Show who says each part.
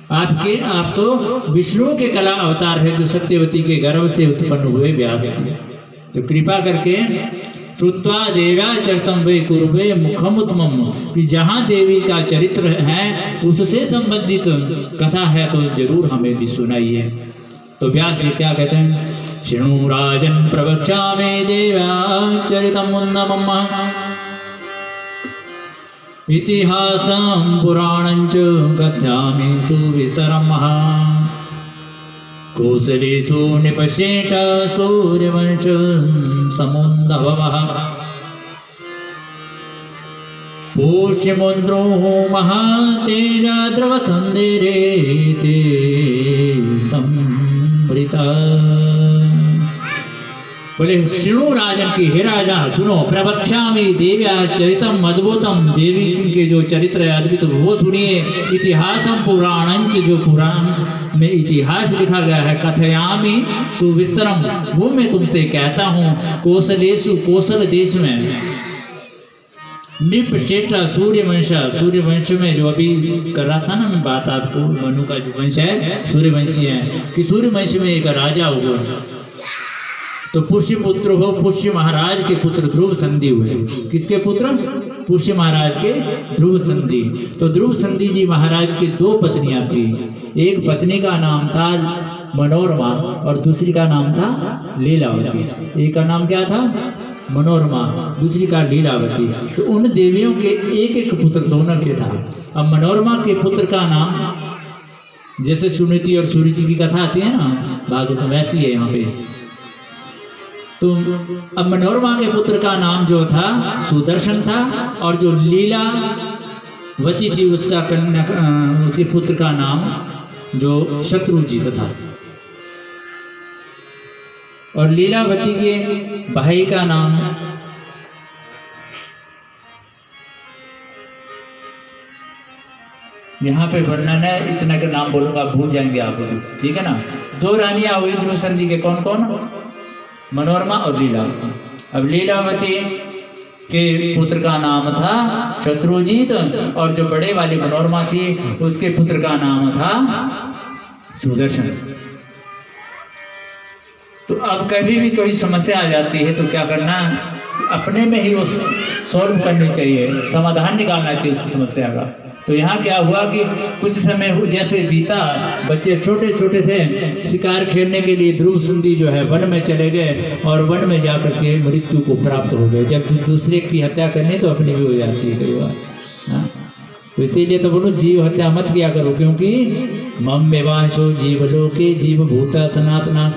Speaker 1: आप तो विष्णु के कला अवतार है, जो सत्यवती के गर्भ से उत्पन्न हुए व्यास। तो कृपा करके श्रुत्वा देव्या चरितम वे कुर्वे मुखम उत्तमम, कि जहाँ देवी का चरित्र है उससे संबंधित कथा है तो जरूर हमें भी सुनाइए। तो व्यास जी क्या कहते हैं, शृणु राजन प्रवक्ष्यामि देव्या चरितम उन्नमम, इतिहासं पुराणं च कथयामि सुविस्तरम्। कौसलेषु निपश्येत सूर्यवंश समुद्धवः, पुष्यमुद्रो महातेजा द्रवसन्देरे ते संवृता। बोले शृणु राजन की, हे राजा सुनो, प्रवक्ष्यामि देव्या चरितम अद्भुतम, देवी के जो चरित्र है अद्भुत वो सुनिए। इतिहासम पुराणंच, जो पुराण में इतिहास लिखा गया है, कथयामि सुविस्तरम, वो मैं तुमसे कहता हूँ। कौशलेषु, कौशल देश में, नृपश्रेष्ठ सूर्यवंश, सूर्यवंश में जो अभी कर रहा था ना मैं बात आपको, मनु का जो वंश है सूर्यवंशी है, कि सूर्यवंश में एक राजा हुआ, तो पुष्य पुत्र हो, पुष्य महाराज के पुत्र ध्रुव संधि हुए। किसके पुत्र? पुष्य महाराज के ध्रुव संधि। तो ध्रुव संधि जी महाराज की दो पत्नियां थी, एक पत्नी का नाम था मनोरमा और दूसरी का नाम था लीलावती। एक का नाम क्या था? मनोरमा, दूसरी का लीलावती। तो उन देवियों के एक एक पुत्र दोनों के था। अब मनोरमा के पुत्र का नाम, जैसे सुनीति और सुरुचि की कथा आती है ना भागवत में, वैसी है यहाँ पे। तो अब मनोरमा के पुत्र का नाम जो था सुदर्शन था, और जो लीलावती थी उसका कन्या, उसके पुत्र का नाम जो शत्रुजीत था। और लीलावती के भाई का नाम यहाँ पे वर्णन है, इतना का नाम बोलूंगा आप भूल जाएंगे आप, ठीक है ना। दो रानियां हुई ध्रुव संधि के, कौन कौन? मनोरमा और लीलावती। अब लीलावती के पुत्र का नाम था शत्रुजीत, और जो बड़े वाली मनोरमा थी उसके पुत्र का नाम था सुदर्शन। तो अब कभी भी कोई समस्या आ जाती है तो क्या करना, अपने में ही वो सॉल्व करनी चाहिए, समाधान निकालना चाहिए उस समस्या का। तो यहाँ क्या हुआ कि कुछ समय जैसे बीता, बच्चे छोटे छोटे थे, शिकार खेलने के लिए ध्रुव संधि जो है वन में चले गए, और वन में जाकर के मृत्यु को प्राप्त हो गए। जब दूसरे की हत्या करनी तो अपनी भी हो जाती है कई बार। तो इसीलिए तो बोलो जीव हत्या मत किया करो, क्योंकि मम मेवांशो जीवलोके जीव भूता सनातना।